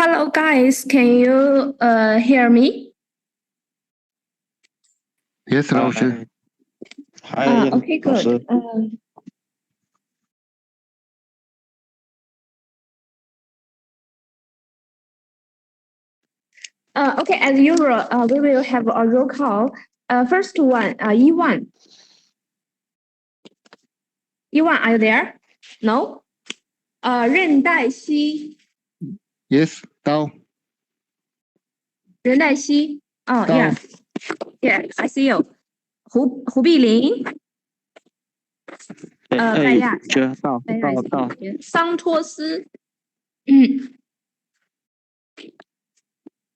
Hello guys, can you hear me? Yes, 老师。Hi, Okay, 老师。 good. Okay, as usual, we will have a roll call. First one, Yiwan. Yiwan, are you there? No? 任黛西. Yes, 到。任黛西. Oh, 到。 yeah. Yeah, I see you. 胡碧玲. 拜亚. 到。桑托斯.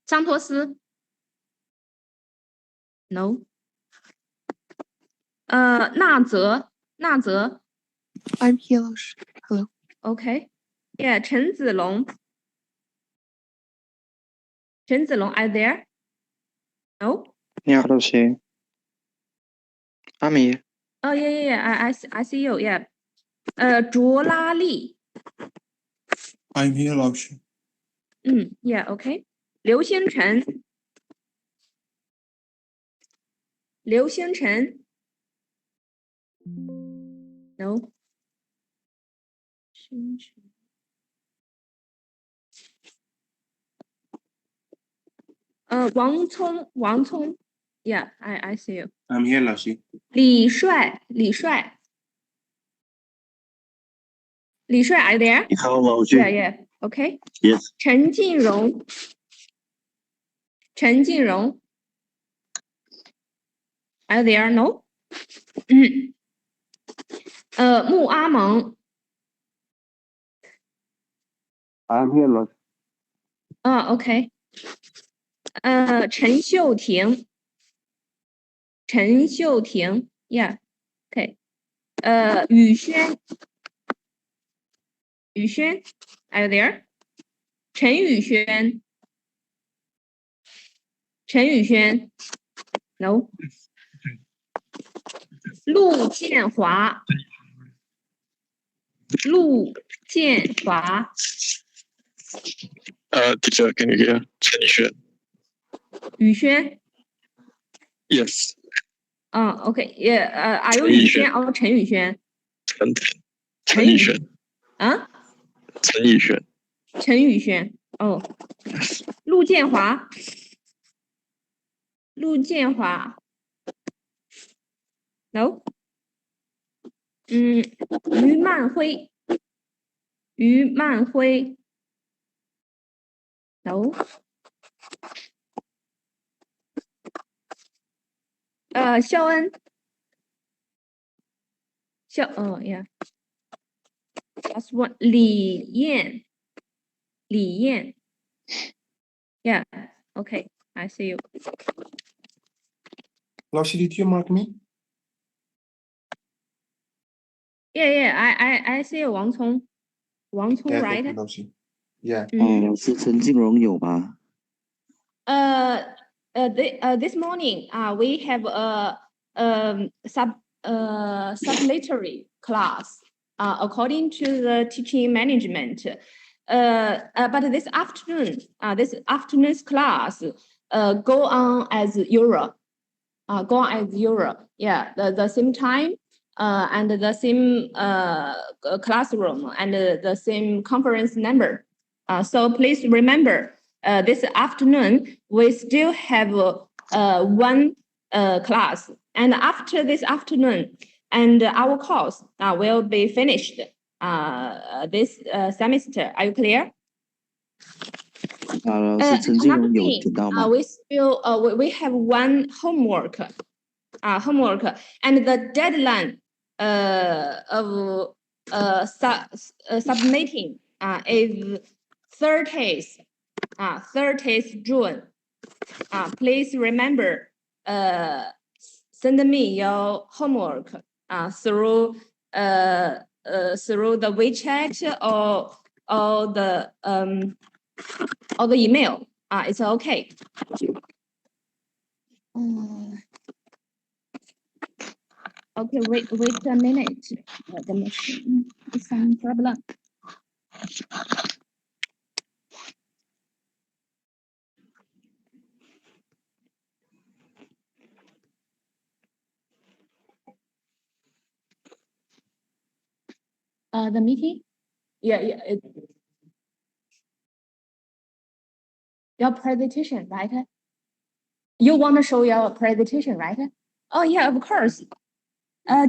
桑托斯. No. 纳泽. I'm here, 老师. Hello. Okay. Yeah, 陈子龙. are you there? No? 你好，老师。阿米。 Oh, yeah. I see you. Yeah. 卓拉利. I'm here, 老师. Yeah, okay. 刘星辰. No. 王聪. Yeah, I see you. I'm here, 老师. 李帅. Are you there? 你好，老师。 Yeah. Okay. Yes. 陈静荣. Are you there? No? 穆阿蒙. I'm here, 老师。 Okay. 陈秀婷. Yeah. Okay. 宇轩. Are you there? 陈宇轩. No. 陆建华. Teacher, can you hear? 陈宇轩。宇轩. Yes. Okay. Yeah. Are you 宇轩 or 陈宇轩? 陈宇轩。陈宇轩. Oh. 陆建华. No. 于曼辉. No. 肖恩. Yeah. Last one. 李艳. Yeah. Okay. I see you. 老师, did you mark me? Yeah. I see you. 王聪, Yeah, right? 老师. Yeah. 老师，陈静荣有吗？ This morning, we have a supplementary class according to the teaching management. But this afternoon's class go on as usual. Yeah, the same time and the same classroom and the same conference number. So please remember, this afternoon we still have one class, and after this afternoon, and our course will be finished this semester. Are you clear? 老师，陈静荣有听到吗？ we still we have one homework, and the deadline of submitting is 30th June. Please remember, send me your homework through the WeChat or the email. It's okay. Okay, wait a minute. The machine is some problem. The meeting? Yeah. Your presentation, right? You want to show your presentation, right? Oh yeah, of course.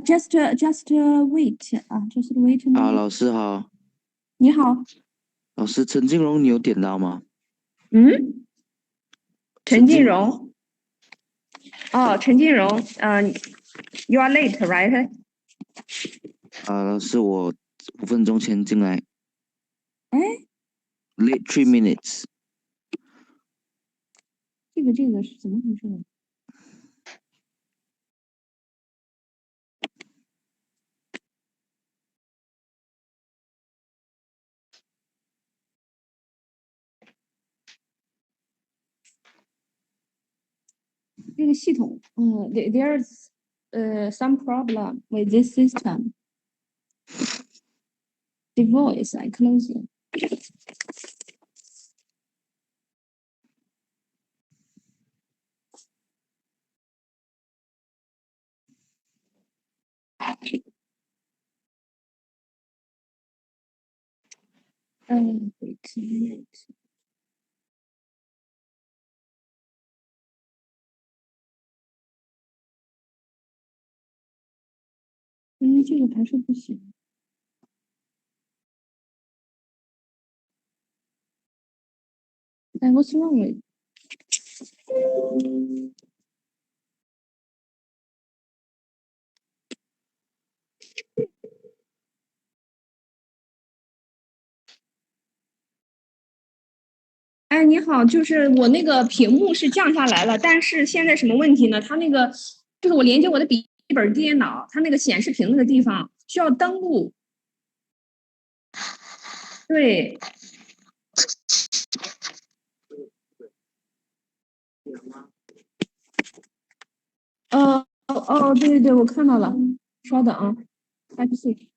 Just wait. Just wait a 好， minute. 老师好。你好。老师，陈金荣，你有点到吗？陈金荣。哦，陈金荣，you are late, right? 老师，我5分钟前进来。Late 3 minutes。这个是怎么回事呢？这个系统，there's some problem with this system. The voice I close it. Wait a minute. 因为这个还是不行。What's wrong with? 哎，你好，就是我那个屏幕是降下来了，但是现在什么问题呢？它那个就是我连接我的笔记本电脑，它那个显示屏那个地方需要登录。对。对，我看到了，稍等啊，Type-C。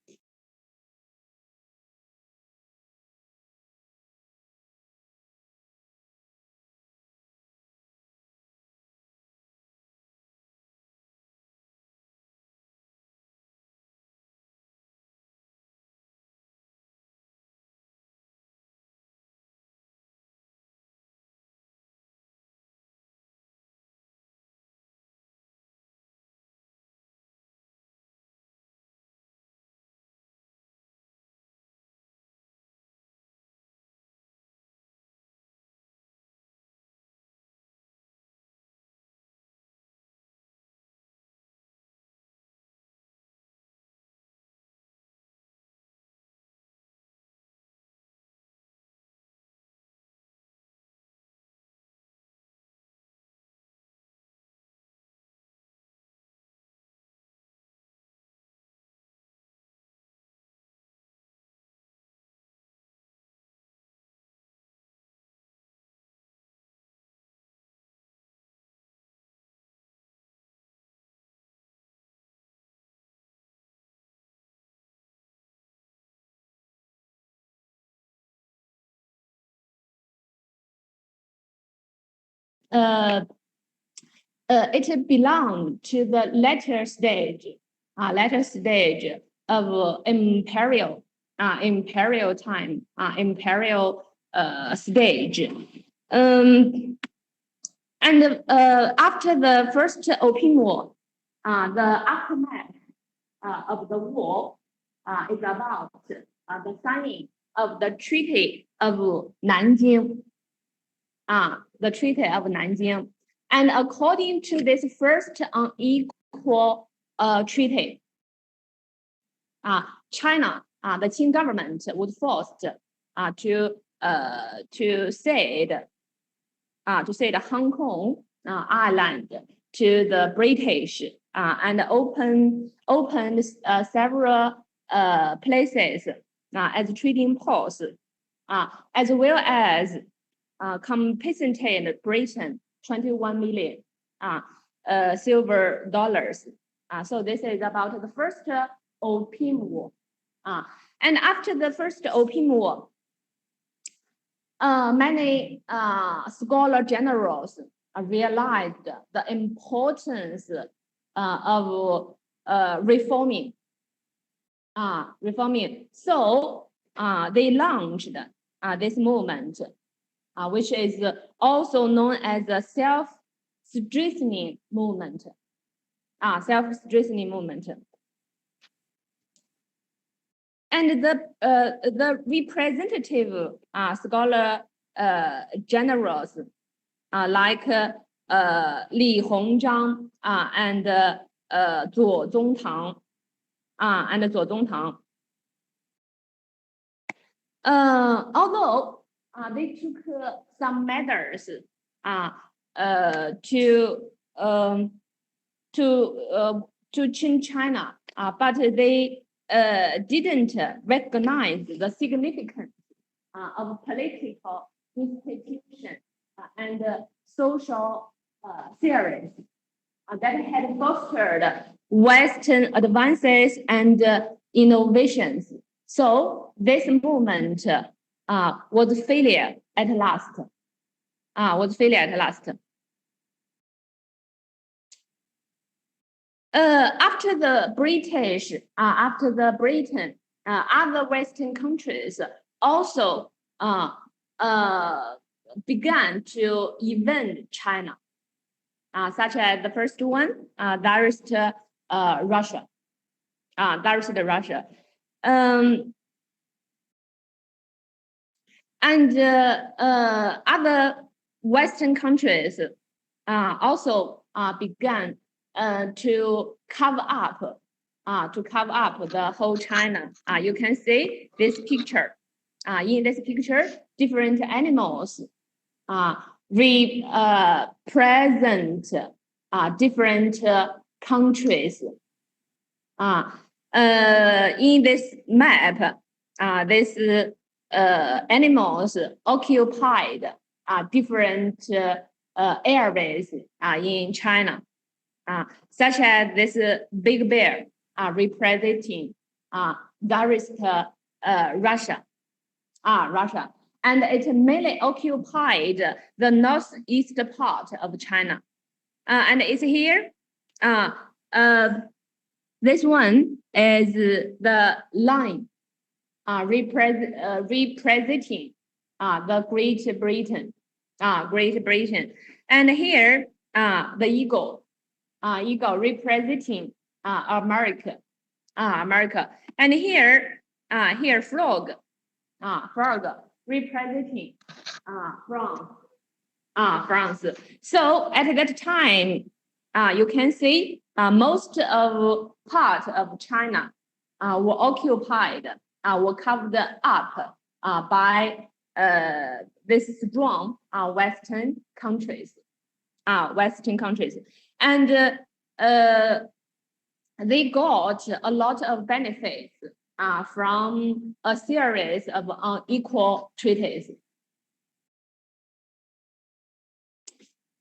It belongs to the later stage of imperial time, imperial stage. And after the first Opium War, the aftermath of the war is about the signing of the Treaty of Nanjing. The Treaty of Nanjing. And according to this first unequal treaty, China, the Qing government was forced to cede Hong Kong island to the British and opened several places as trading posts, as well as compensated Britain 21 million silver dollars. So this is about the first Opium War. And after the first Opium War, many scholar generals realized the importance of reforming reforming. So they launched this movement, which is also known as the self-strengthening movement. Self-strengthening movement. And the representative scholar generals like Li Hongzhang and Zuo Zongtang although they took some measures to change China, but they didn't recognize the significance of political institution and social theories that had fostered Western advances and innovations. So this movement was failure at last. After the British, Britain, other Western countries also began to invade China, such as the first one, that is Russia. And other Western countries also began to cover up the whole China. You can see this picture. In this picture, different animals represent different countries. In this map, these animals occupied different areas in China, such as this big bear representing Tsarist Russia, and it mainly occupied the northeast part of China, and it's here. This one is the line representing the Great Britain, and here the eagle representing America, and here frog representing France. So at that time, you can see most of part of China were occupied, were covered up by this strong Western countries, and they got a lot of benefits from a series of unequal treaties.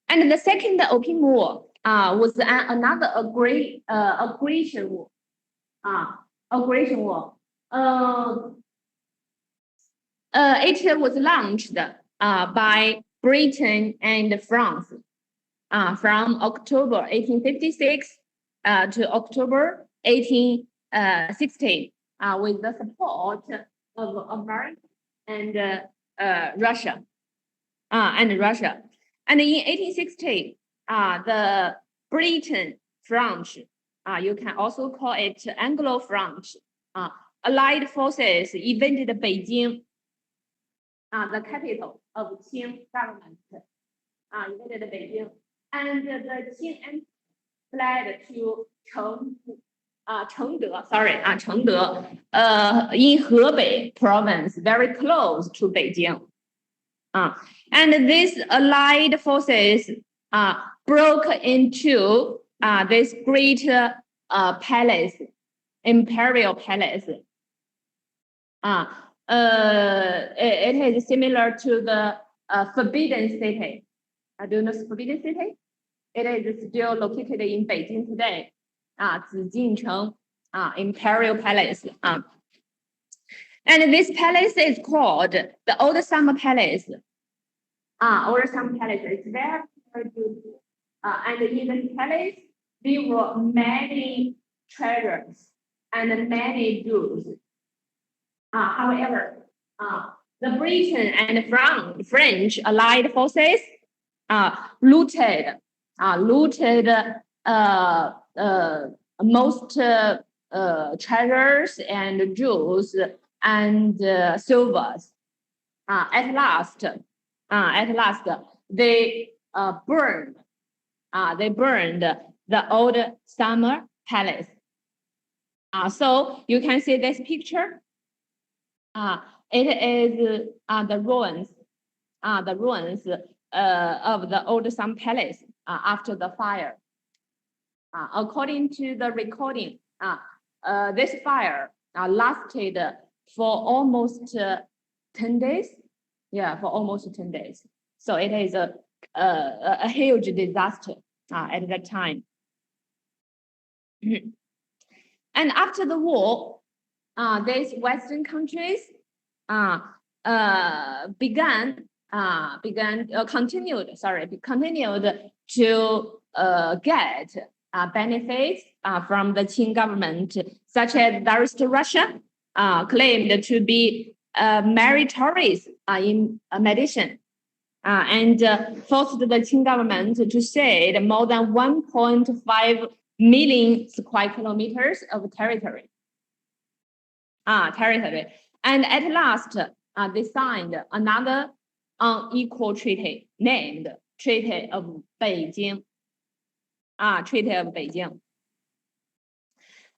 And the Second Opium War was another aggression war. It was launched by Britain and France from October 1856 to October 1860 with the support of America and Russia. And in 1860, the Britain-French, you can also call it Anglo-French, allied forces invaded Beijing, the capital of Qing government, invaded Beijing, and the Qing Empire fled to Chengde in Hebei province, very close to Beijing. And these allied forces broke into this great palace, imperial palace. It is similar to the Forbidden City. Do you know Forbidden City? It is still located in Beijing today. Zijincheng Imperial Palace. And this palace is called the Old Summer Palace. Old Summer Palace is very, very beautiful. And in this palace, there were many treasures. and many Jews. However, the Britain and French allied forces looted most treasures and jewels and silvers. At last, they burned the old summer palace. So you can see this picture. It is the ruins of the old summer palace after the fire. According to the recording, this fire lasted for almost 10 days. Yeah, for almost 10 days. So it is a huge disaster at that time. And after the war, these Western countries continued to get benefits from the Qing government, such as Tsarist Russia claimed to be meritorious in medicine, and forced the Qing government to cede more than 1.5 million square kilometers of territory. And at last, they signed another unequal treaty named Treaty of Beijing. Treaty of Beijing.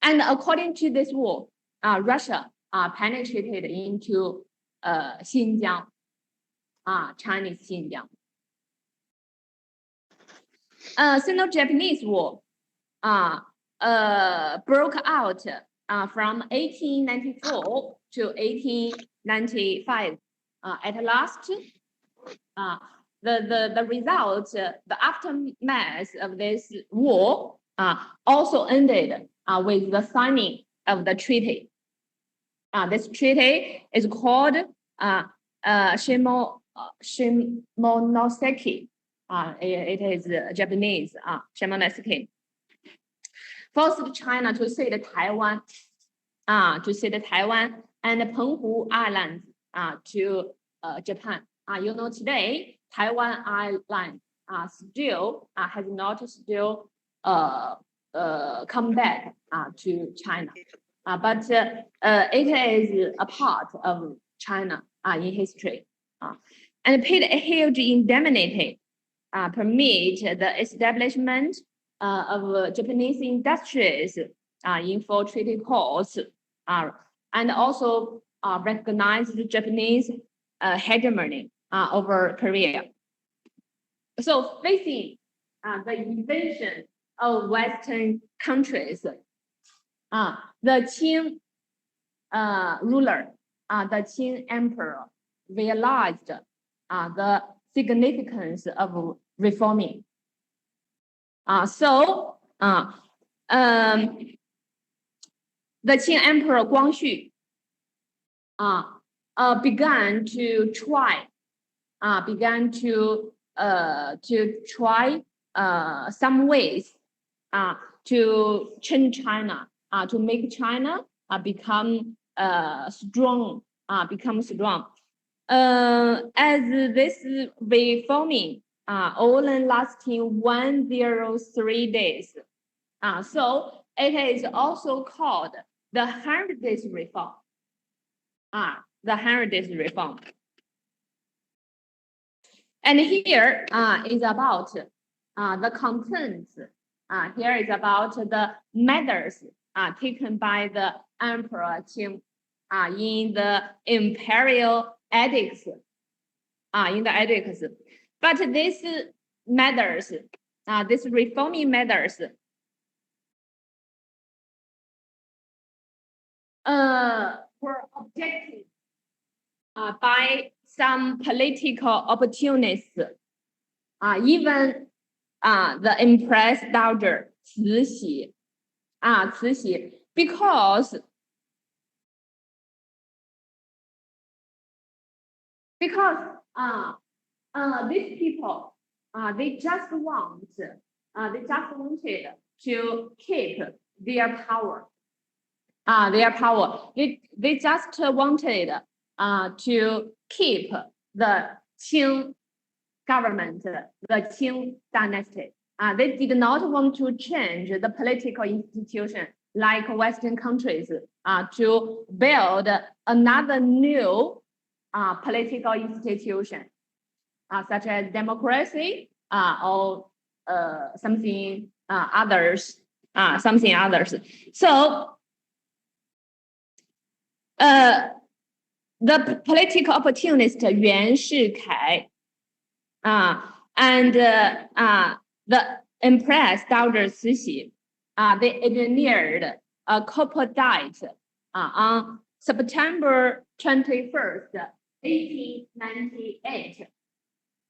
And according to this war, Russia penetrated into Xinjiang, Chinese Xinjiang. Sino-Japanese War broke out from 1894 to 1895. At last, the result, the aftermath of this war also ended with the signing of the treaty. This treaty is called Shimonoseki. It is Japanese, Shimonoseki. Forced China to cede Taiwan, and Penghu Islands to Japan. You know, today Taiwan Island still has not still come back to China, but it is a part of China in history, and paid a huge indemnity, permit the establishment of Japanese industries in 4 treaty ports, and also recognize the Japanese hegemony over Korea. So facing the invasion of Western countries, the Qing ruler, the Qing emperor, realized the significance of reforming. So the Qing emperor Guangxu began to try some ways to change China, to make China become strong. As this reforming only lasting 103 days, so it is also called the 100 days reform. The 100 days reform. And here is about the contents. Here is about the measures taken by the Emperor Qing in the imperial edicts. But these measures, these reforming measures, were objected by some political opportunists, even the Empress Dowager Cixi, because these people they just wanted to keep their power. their power. They just wanted to keep the Qing government, the Qing dynasty. They did not want to change the political institution like Western countries to build another new political institution, such as democracy or something others. So the political opportunist Yuan Shikai and the Empress Dowager Cixi, they engineered a copper diet on September 21st, 1898.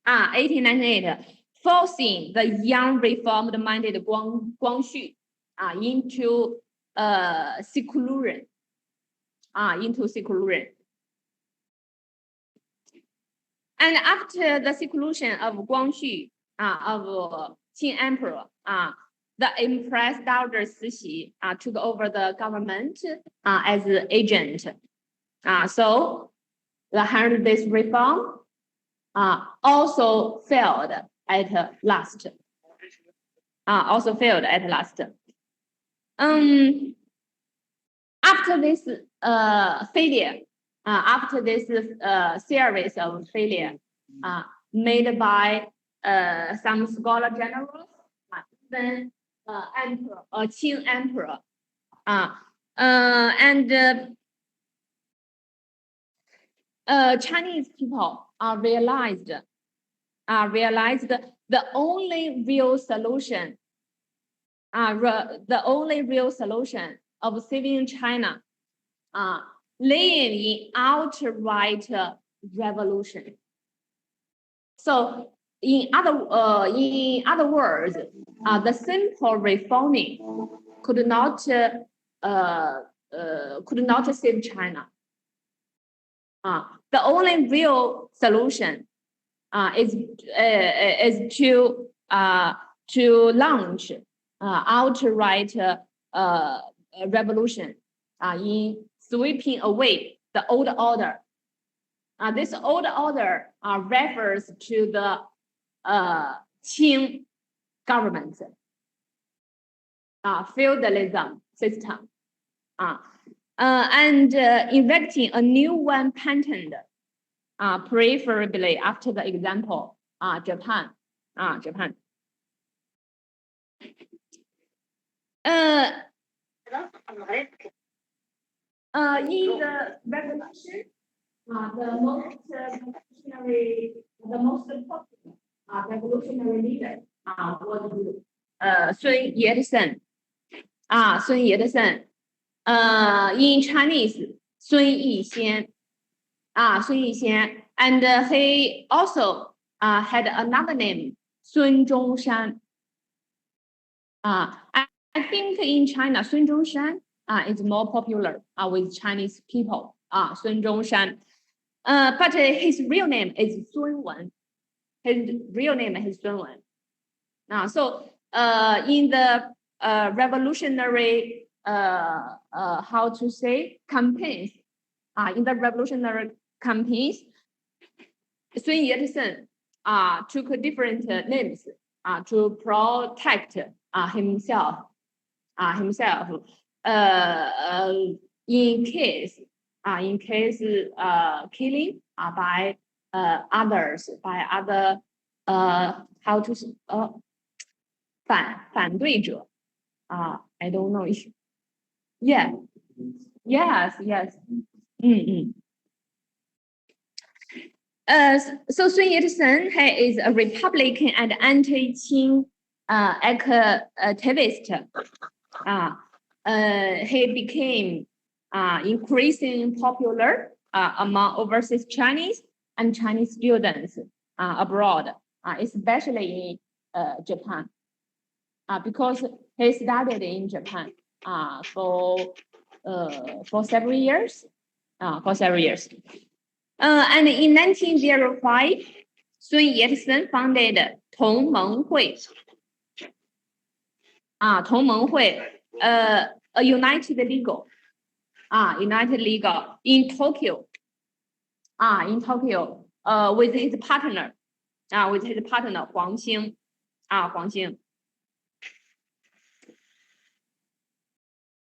1898, forcing the young reformed-minded Guangxu into seclusion. And after the seclusion of Guangxu, of Qing Emperor, the Empress Dowager Cixi took over the government as an agent. So the 100 Days reform also failed at last. After this failure, after this series of failure made by some scholar generals, even Qing Emperor, and Chinese people realized the only real solution, of saving China, laying in outright revolution. So, in other words, the simple reforming could not save China. The only real solution is to launch outright revolution in sweeping away the old order. This old order refers to the Qing government, feudalism system, and erecting a new one patterned, preferably after the example Japan. In the revolution, the most popular revolutionary leader was Sun Yat-sen. In Chinese, Sun Yixan. And he also had another name, Sun Zhongshan. I think in China, Sun Zhongshan is more popular with Chinese people, Sun Zhongshan. But his real name is Sun Wen. So in the revolutionary, campaigns, Sun Yat-sen took different names to protect himself. In case killing by others, by other 反对者 I don't know. Yes. So Sun Yat-sen is a Republican and anti-Qing activist. He became increasingly popular among overseas Chinese and Chinese students abroad, especially in Japan, because he studied in Japan for several years. And in 1905, Sun Yat-sen founded 同盟会. 同盟会, a united league United Legal in Tokyo. With his partner, Huang Xing.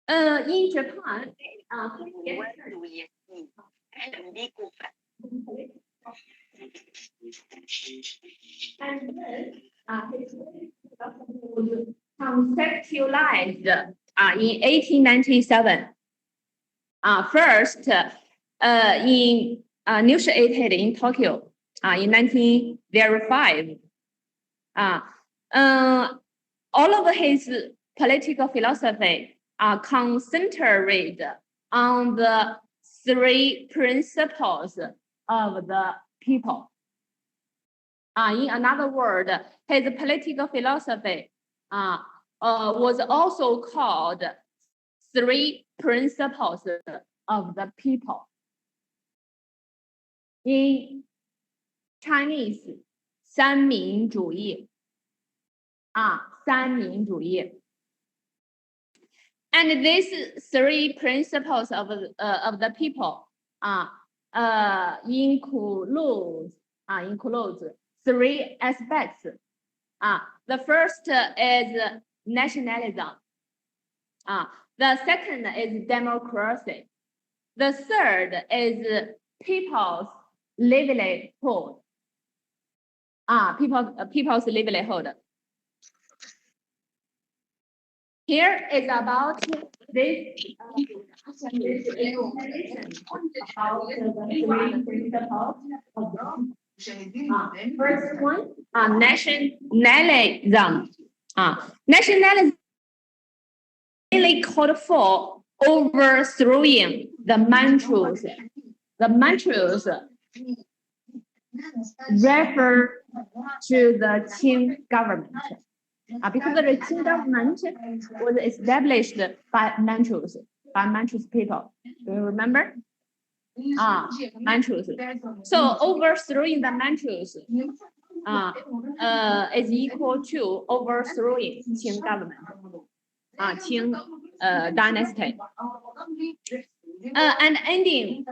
In Japan, and then his was conceptualized in 1897. First, initiated in Tokyo in 1905. All of his political philosophy are concentrated on the three principles of the people. In another word, his political philosophy was also called three principles of the people. In Chinese, 三民主义. 三民主义. And these three principles of the people includes three aspects. The first is nationalism. The second is democracy. The third is people's livelihood. People's livelihood. Here is about this first one, nationalism. Nationalism mainly called for overthrowing the Manchus. The Manchus refer to the Qing government. Because the Qing government was established by Manchus people. Do you remember? Manchus. So overthrowing the Manchus is equal to overthrowing Qing government, Qing dynasty, and ending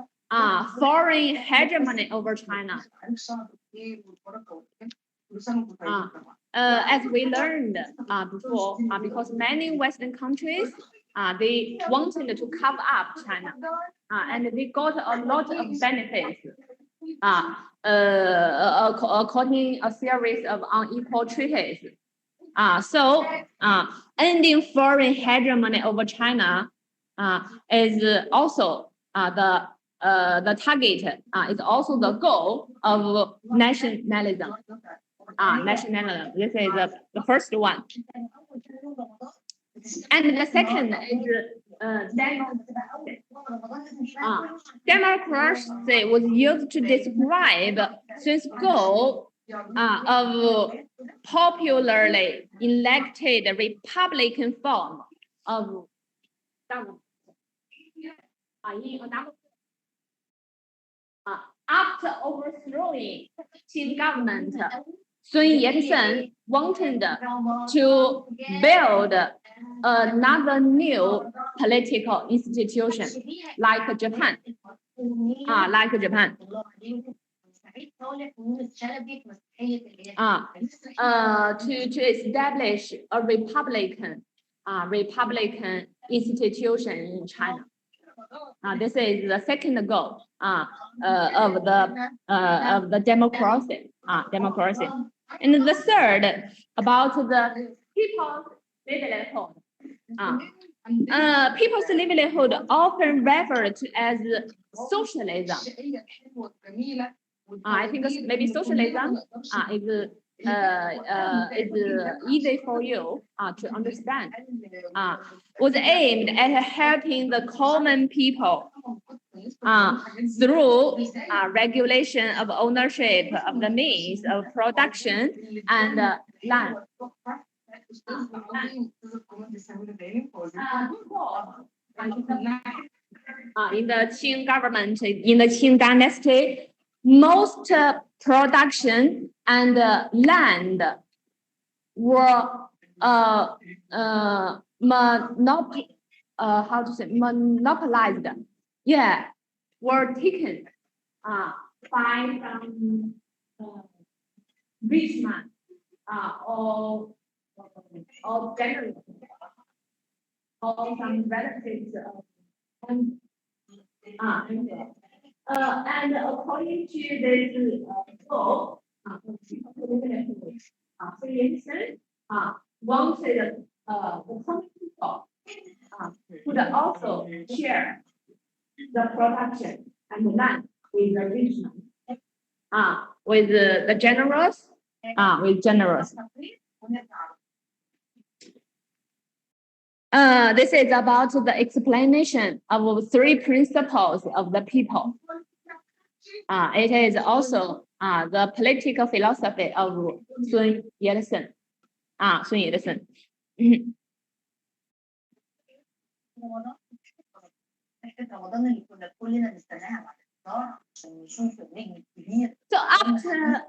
foreign hegemony over China. As we learned before, because many Western countries they wanted to cover up China, and they got a lot of benefits according a series of unequal treaties. So ending foreign hegemony over China is also the target, is also the goal of nationalism. Nationalism. This is the first one. And the second is democracy. Democracy was used to describe this goal of popularly elected Republican form of government. After overthrowing Qing government, Sun Yat-sen wanted to build another new political institution like Japan. To establish a republican institution in China. This is the second goal of the democracy. And the third about the people's livelihood. People's livelihood often referred to as socialism. I think maybe socialism is easy for you to understand. Was aimed at helping the common people through regulation of ownership of the means of production and land. In the Qing government, in the Qing dynasty, most production and land were how to say, monopolized, yeah, were taken by some rich man or general or some relatives and according to this law, Freemason wanted the common people could also share the production and the land with the rich man, with the generals, with generals. This is about the explanation of 3 principles of the people. It is also the political philosophy of Sun Yat-sen. Sun Yat-sen. So after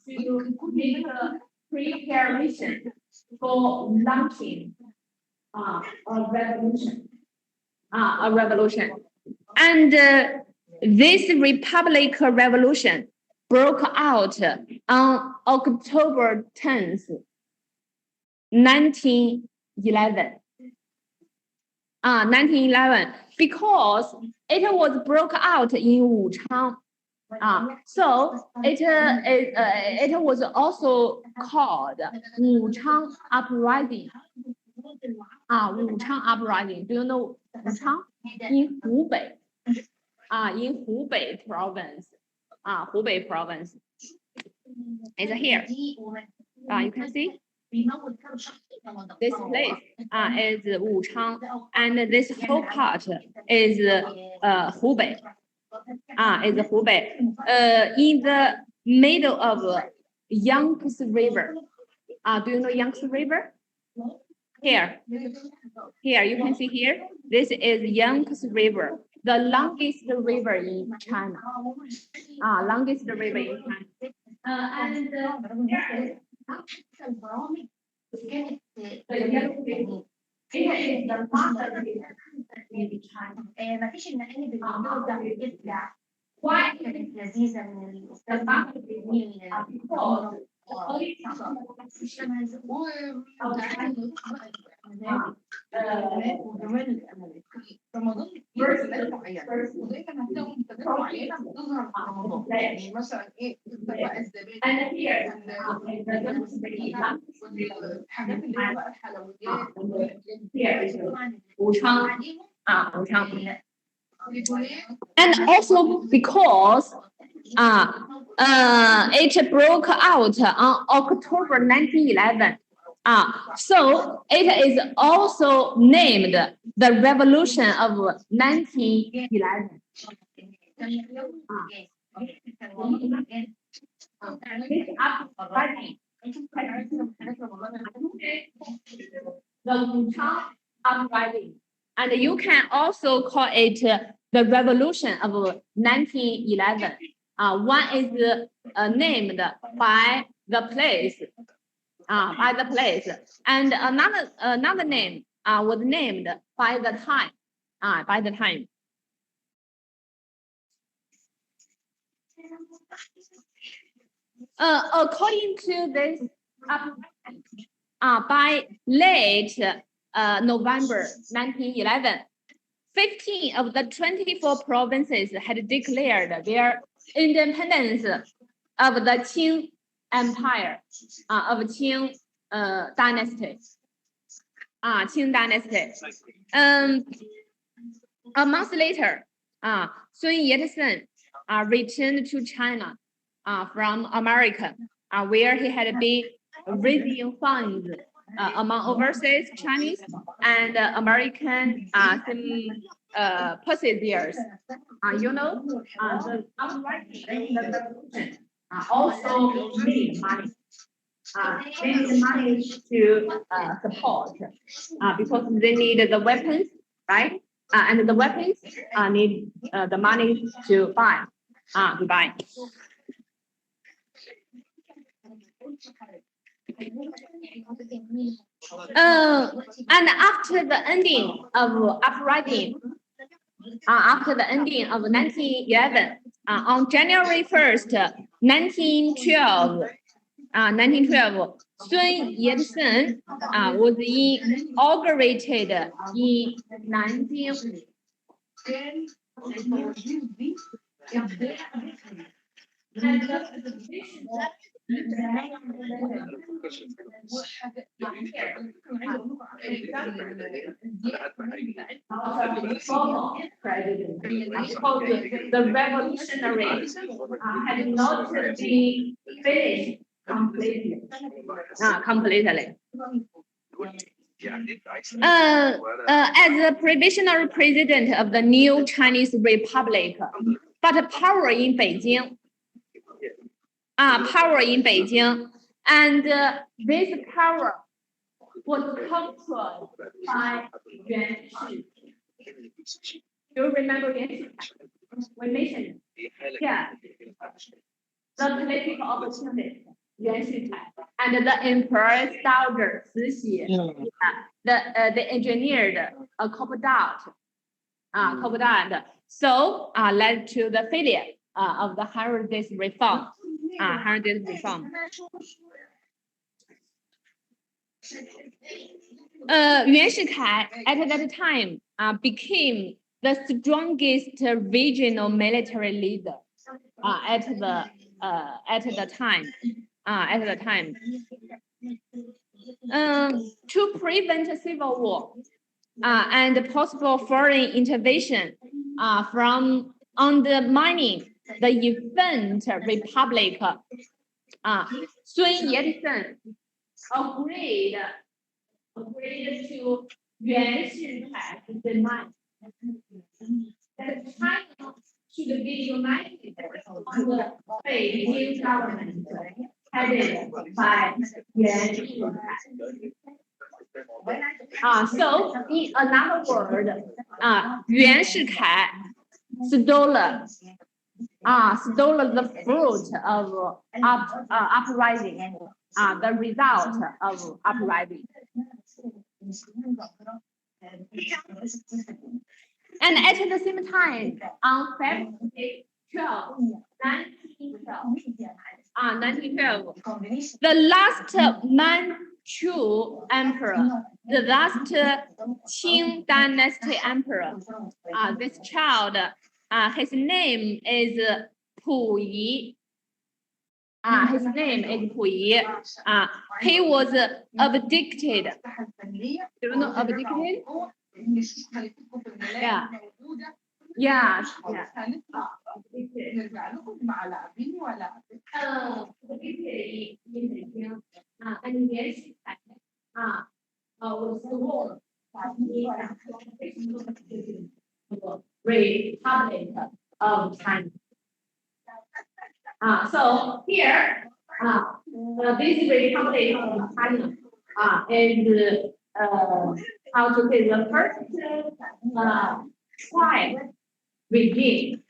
to make a preparation for launching a revolution. And this Republic Revolution broke out on October 10th, 1911. 1911, because it was broke out in Wuchang. So it was also called Wuchang Uprising. Wuchang Uprising. Do you know Wuchang? In Hubei. In Hubei province. Hubei province. It's here. You can see. This place is Wuchang, and this whole part is Hubei. Is Hubei. In the middle of Yangtze River. Do you know Yangtze River? Here you can see here. This is Yangtze River, the longest river in China. Longest river in China. Why and also because it broke out on October 1911. So it is also named the Revolution of 1911. The Wuchang Uprising, and you can also call it the Revolution of 1911. One is named by the place, and another name was named by the time, According to this, by late November 1911, 15 of the 24 provinces had declared their independence of the Qing Empire, of Qing dynasty. Qing dynasty. A month later, Sun Yat-sen returned to China from America, where he had been raising funds among overseas Chinese and American procedures. You know, the uprising also need money. They need money to support because they need the weapons right? And the weapons need the money to buy. To buy. And after the ending of uprising, after the ending of 1911, on January 1st, 1912, Sun Yat-sen was inaugurated in 19. The revolutionary had not been finished completely. As the provisional president of the new Chinese Republic, but power in Beijing. And this power was controlled by Yuan Shi. Do you remember Yuan Shi? We mentioned, yeah, the political opportunist, Yuan Shi, and the emperor's daughter, Cixi, the engineered a coup d'etat, so led to the failure of the 100 Days reform. 100 Days reform. Yuan Shikai at that time became the strongest regional military leader at the time. To prevent a civil war and possible foreign intervention from undermining the infant republic, Sun Yat-sen agreed to Yuan Shikai's demand that China should be united under the Beijing government headed by Yuan Shikai. So, in another word, Yuan Shikai stole the fruit of uprising, the result of uprising. And at the same time, on February 12, 1912, the last Manchu emperor, the last Qing dynasty emperor, this child, his name is Pu Yi. His name is Pu Yi. He was abdicated. Do you know abdicated? Yeah. Yeah. And yes, was born Republic of China. So here, this Republic of China is how to say the first tribe regime.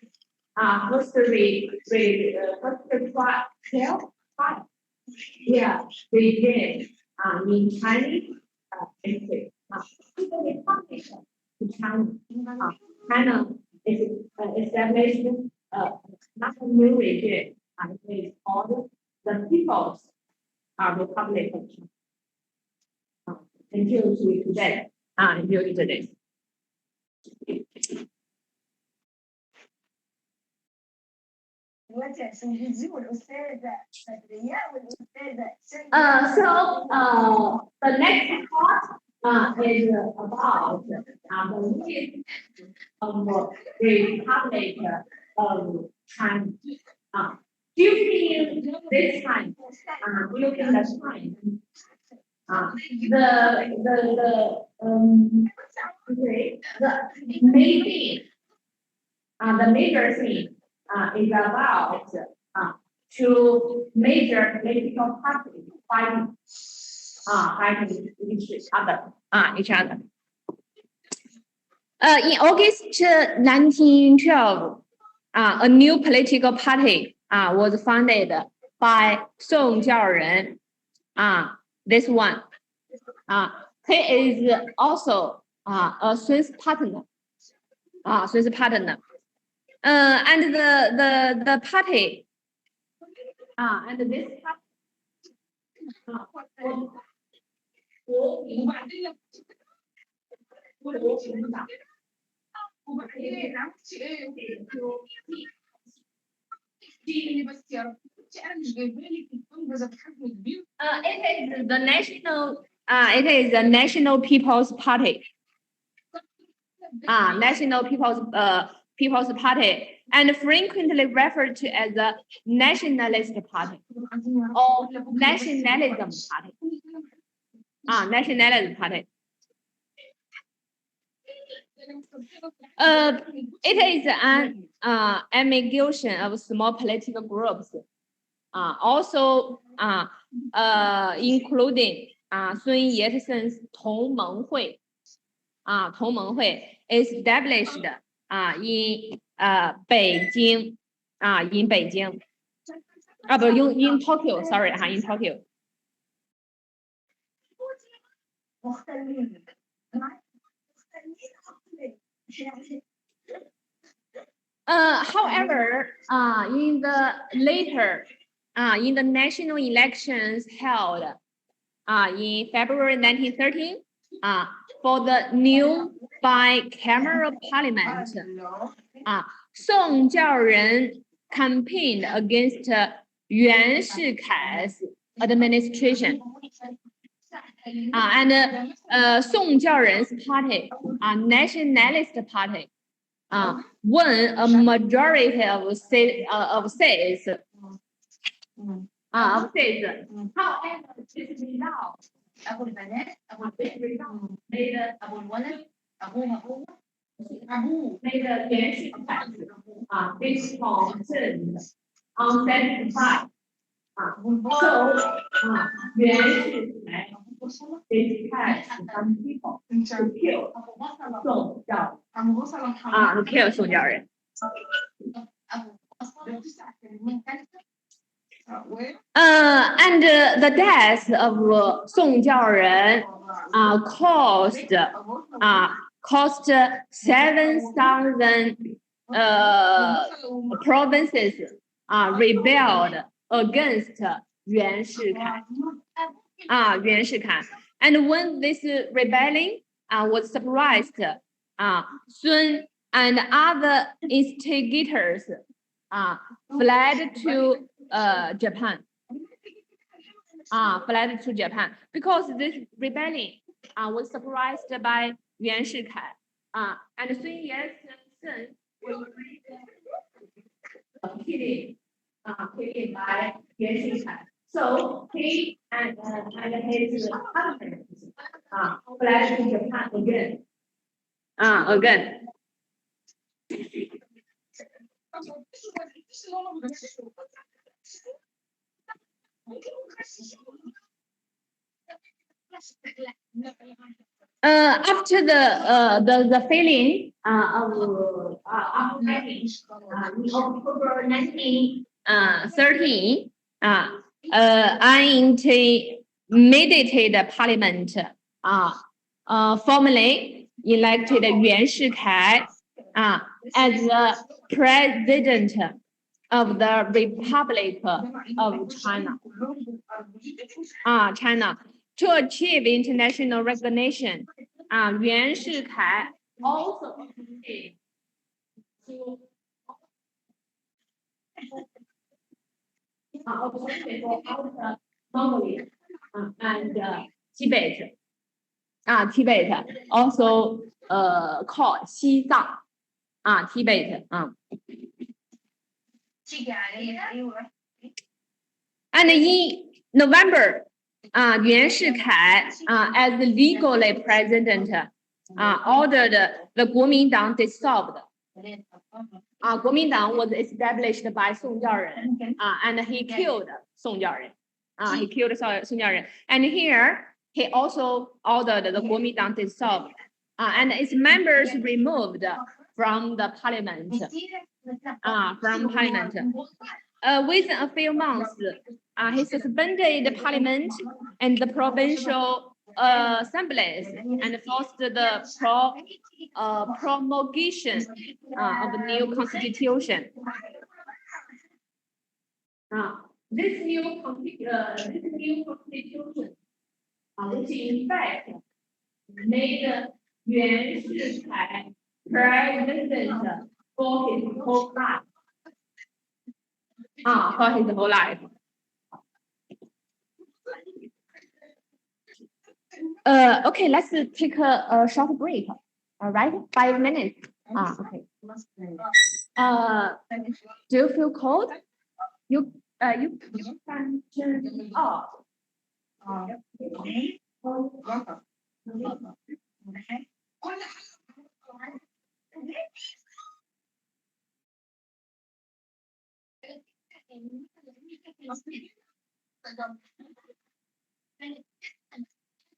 First tribe. Yeah, regime in Chinese history. Republic of China. China is established not a new regime. It is called the People's Republic of China. Until today. Until today. The next part is about the history of the Republic of China. During this time, during the time, the major thing is about two major political parties fighting each other. In August 1912, a new political party was founded by Song Jiaoren. This one. He is also a Swiss partner. Swiss partner. And the party. And this party. It is the national. It is the National People's Party. National People's Party, and frequently referred to as the Nationalist Party or Nationalism Party. Nationalism Party. It is an amalgamation of small political groups, also including Sun Yat-sen's 同盟会. 同盟会 established in 北京 in 北京 不 in Tokyo, sorry, in Tokyo. However, in the later in the national elections held in February 1913, for the new bicameral parliament, Song Jiaoren campaigned against Yuan Shikai's administration. And Song Jiaoren's party, Nationalist Party, won a majority of seats. However, this result made Yuan Shikai discontent, unsatisfied. So Yuan Shikai dispatched some people to kill Song Jiaoren. To kill Song Jiaoren. And the death of Song Jiaoren cost 7,000 provinces rebelled against Yuan Shikai. Yuan Shikai. And when this rebellion was suppressed, Sun and other instigators fled to Japan. Fled to Japan because this rebellion was suppressed by Yuan Shikai. And Sun Yat-sen was killed by Yuan Shikai. So he and his partners fled to Japan again. Again. After the failing of uprising in October 1913, an intermediate parliament formally elected Yuan Shikai as the president of the Republic of China. China. To achieve international recognition, Yuan Shikai also came to Outer Mongolia and Tibet. Tibet, also called Xizang. Tibet. And in November, Yuan Shikai, as the legally president, ordered the Kuomintang dissolved. Kuomintang was established by Song Jiaoren, and he killed Song Jiaoren. He killed Song Jiaoren. And here, he also ordered the Kuomintang dissolved. and its members removed from the parliament. From parliament. Within a few months, he suspended the parliament and the provincial assemblies and forced the promulgation of a new constitution. This new constitution, which in fact made Yuan Shikai president for his whole life. For his whole life. Okay, let's take a short break. All right, 5 minutes. Okay. Do you feel cold? You can turn it off.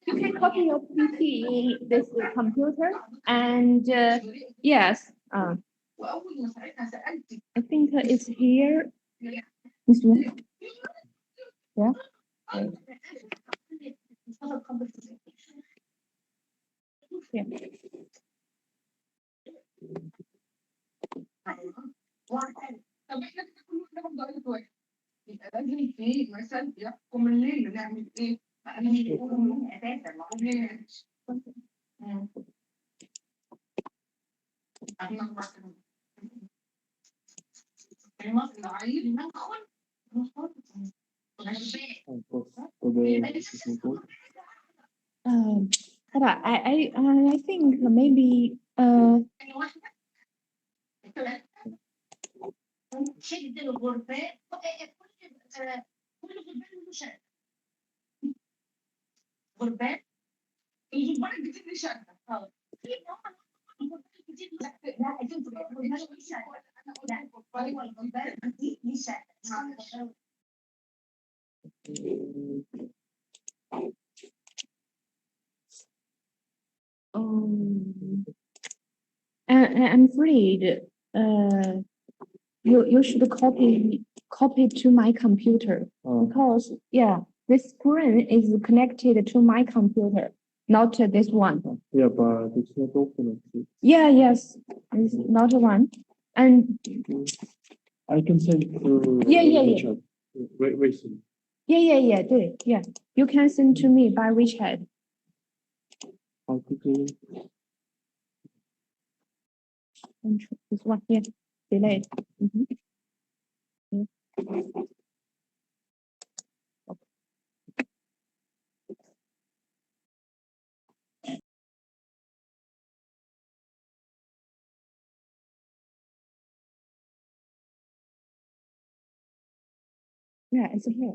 You can copy your PC in this computer, and yes, I think it's here. This one. Yeah. Yeah. But I think maybe I'm afraid you should copy to my computer because this screen is connected to my computer, not this one. Yeah, but it's not open. Yes, it's not one. And I can send to yeah. Wait. Yeah. You can send to me by WeChat. How quickly? This one here, delayed. Yeah, it's here.